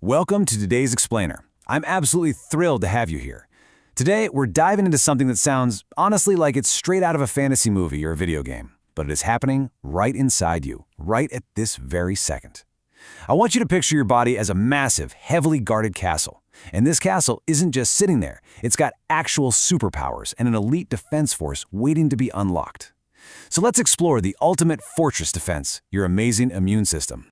Welcome to today's Explainer. I'm absolutely thrilled to have you here. Today, we're diving into something that sounds, honestly, like it's straight out of a fantasy movie or a video game, but it is happening right inside you, right at this very second. I want you to picture your body as a massive, heavily guarded castle. And this castle isn't just sitting there. It's got actual superpowers and an elite defense force waiting to be unlocked. So let's explore the ultimate fortress defense, your amazing immune system.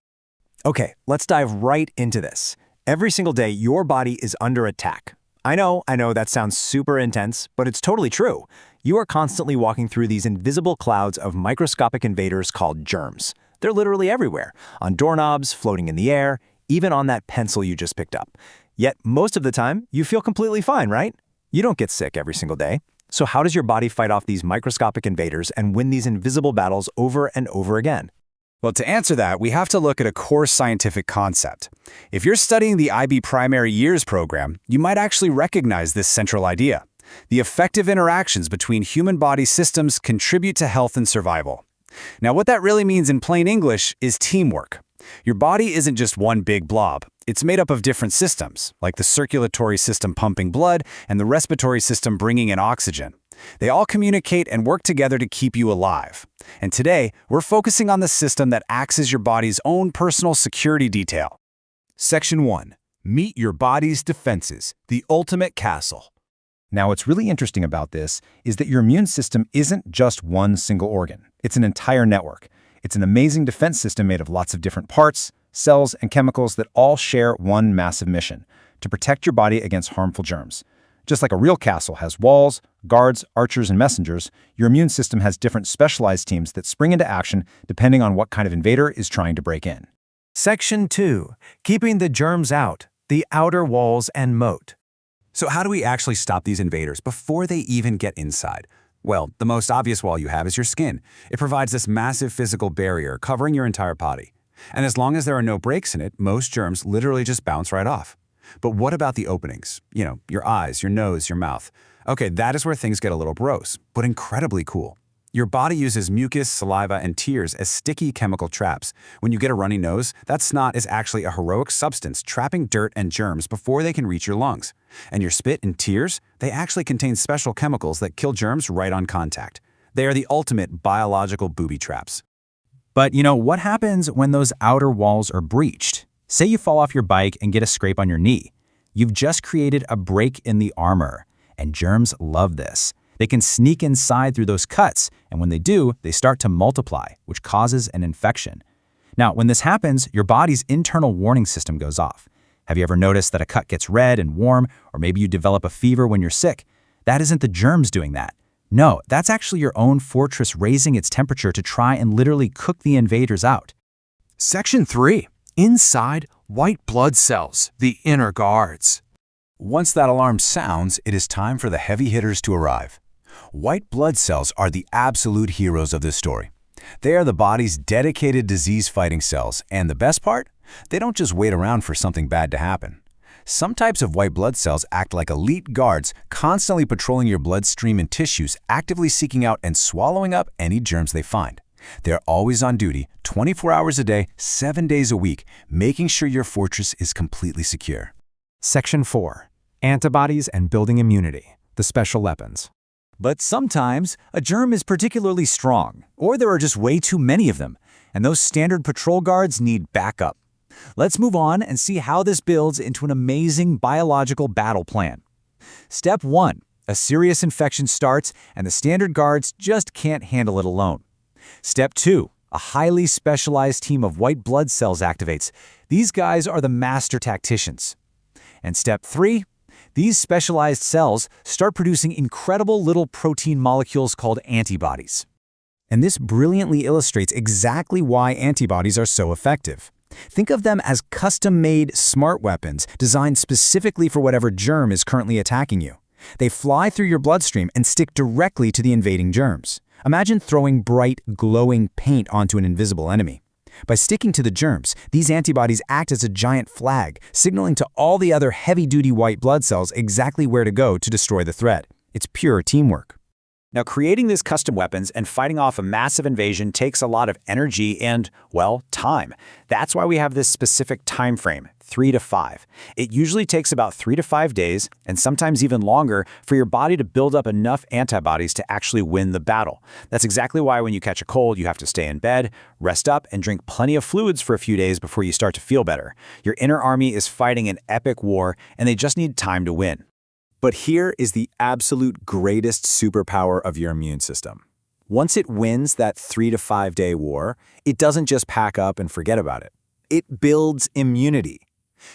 Okay, let's dive right into this. Every single day, your body is under attack. I know, that sounds super intense, but it's totally true. You are constantly walking through these invisible clouds of microscopic invaders called germs. They're literally everywhere, on doorknobs, floating in the air, even on that pencil you just picked up. Yet, most of the time, you feel completely fine, right? You don't get sick every single day. So how does your body fight off these microscopic invaders and win these invisible battles over and over again? Well, to answer that, we have to look at a core scientific concept. If you're studying the IB Primary Years program, you might actually recognize this central idea. The effective interactions between human body systems contribute to health and survival. Now, what that really means in plain English is teamwork. Your body isn't just one big blob. It's made up of different systems, like the circulatory system pumping blood and the respiratory system bringing in oxygen. They all communicate and work together to keep you alive. And today, we're focusing on the system that acts as your body's own personal security detail. Section 1. Meet your body's defenses, the ultimate castle. Now, what's really interesting about this is that your immune system isn't just one single organ. It's an entire network. It's an amazing defense system made of lots of different parts, cells, and chemicals that all share one massive mission: to protect your body against harmful germs. Just like a real castle has walls, guards, archers, and messengers, your immune system has different specialized teams that spring into action depending on what kind of invader is trying to break in. Section 2. Keeping the germs out, the outer walls and moat. So how do we actually stop these invaders before they even get inside? Well, the most obvious wall you have is your skin. It provides this massive physical barrier covering your entire body. And as long as there are no breaks in it, most germs literally just bounce right off. But what about the openings? Your eyes, your nose, your mouth. Okay, that is where things get a little gross, but incredibly cool. Your body uses mucus, saliva, and tears as sticky chemical traps. When you get a runny nose, that snot is actually a heroic substance trapping dirt and germs before they can reach your lungs. And your spit and tears, they actually contain special chemicals that kill germs right on contact. They are the ultimate biological booby traps. But what happens when those outer walls are breached? Say you fall off your bike and get a scrape on your knee. You've just created a break in the armor, and germs love this. They can sneak inside through those cuts, and when they do, they start to multiply, which causes an infection. Now, when this happens, your body's internal warning system goes off. Have you ever noticed that a cut gets red and warm, or maybe you develop a fever when you're sick? That isn't the germs doing that. No, that's actually your own fortress raising its temperature to try and literally cook the invaders out. Section 3. Inside white blood cells, the inner guards. Once that alarm sounds, it is time for the heavy hitters to arrive. White blood cells are the absolute heroes of this story. They are the body's dedicated disease-fighting cells, and the best part? They don't just wait around for something bad to happen. Some types of white blood cells act like elite guards, constantly patrolling your bloodstream and tissues, actively seeking out and swallowing up any germs they find. They're always on duty, 24 hours a day, 7 days a week, making sure your fortress is completely secure. Section 4. Antibodies and building immunity, the special weapons. But sometimes, a germ is particularly strong, or there are just way too many of them, and those standard patrol guards need backup. Let's move on and see how this builds into an amazing biological battle plan. Step 1. A serious infection starts, and the standard guards just can't handle it alone. Step 2. A highly specialized team of white blood cells activates. These guys are the master tacticians. And Step 3. These specialized cells start producing incredible little protein molecules called antibodies. And this brilliantly illustrates exactly why antibodies are so effective. Think of them as custom-made smart weapons designed specifically for whatever germ is currently attacking you. They fly through your bloodstream and stick directly to the invading germs. Imagine throwing bright, glowing paint onto an invisible enemy. By sticking to the germs, these antibodies act as a giant flag, signaling to all the other heavy-duty white blood cells exactly where to go to destroy the threat. It's pure teamwork. Now, creating these custom weapons and fighting off a massive invasion takes a lot of energy and, well, time. That's why we have this specific time frame, 3 to 5. It usually takes about 3 to 5 days, and sometimes even longer, for your body to build up enough antibodies to actually win the battle. That's exactly why when you catch a cold, you have to stay in bed, rest up, and drink plenty of fluids for a few days before you start to feel better. Your inner army is fighting an epic war, and they just need time to win. But here is the absolute greatest superpower of your immune system. Once it wins that 3 to 5 day war, it doesn't just pack up and forget about it. It builds immunity.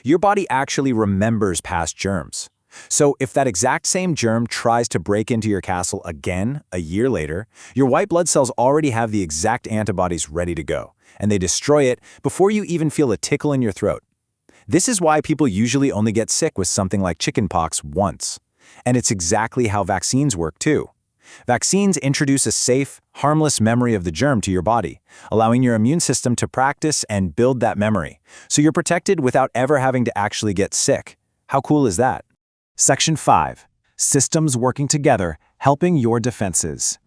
Your body actually remembers past germs. So if that exact same germ tries to break into your castle again a year later, your white blood cells already have the exact antibodies ready to go, and they destroy it before you even feel a tickle in your throat. This is why people usually only get sick with something like chickenpox once. And it's exactly how vaccines work too. Vaccines introduce a safe, harmless memory of the germ to your body, allowing your immune system to practice and build that memory, so you're protected without ever having to actually get sick. How cool is that? Section 5. Systems working together, helping your defenses.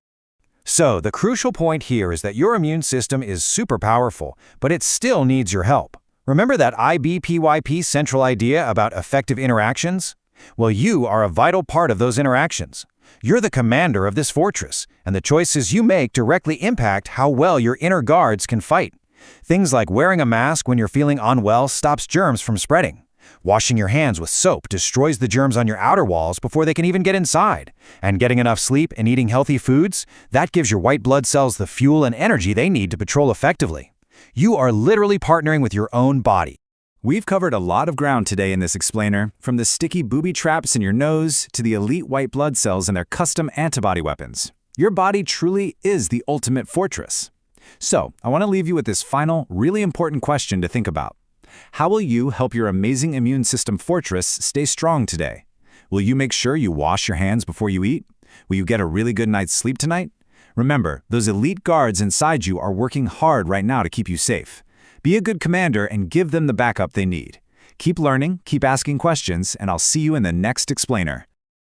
So, the crucial point here is that your immune system is super powerful, but it still needs your help. Remember that IBPYP central idea about effective interactions? Well, you are a vital part of those interactions. You're the commander of this fortress, and the choices you make directly impact how well your inner guards can fight. Things like wearing a mask when you're feeling unwell stops germs from spreading. Washing your hands with soap destroys the germs on your outer walls before they can even get inside. And getting enough sleep and eating healthy foods, that gives your white blood cells the fuel and energy they need to patrol effectively. You are literally partnering with your own body. We've covered a lot of ground today in this explainer, from the sticky booby traps in your nose to the elite white blood cells and their custom antibody weapons. Your body truly is the ultimate fortress. So, I want to leave you with this final, really important question to think about. How will you help your amazing immune system fortress stay strong today? Will you make sure you wash your hands before you eat? Will you get a really good night's sleep tonight? Remember, those elite guards inside you are working hard right now to keep you safe. Be a good commander and give them the backup they need. Keep learning, keep asking questions, and I'll see you in the next explainer.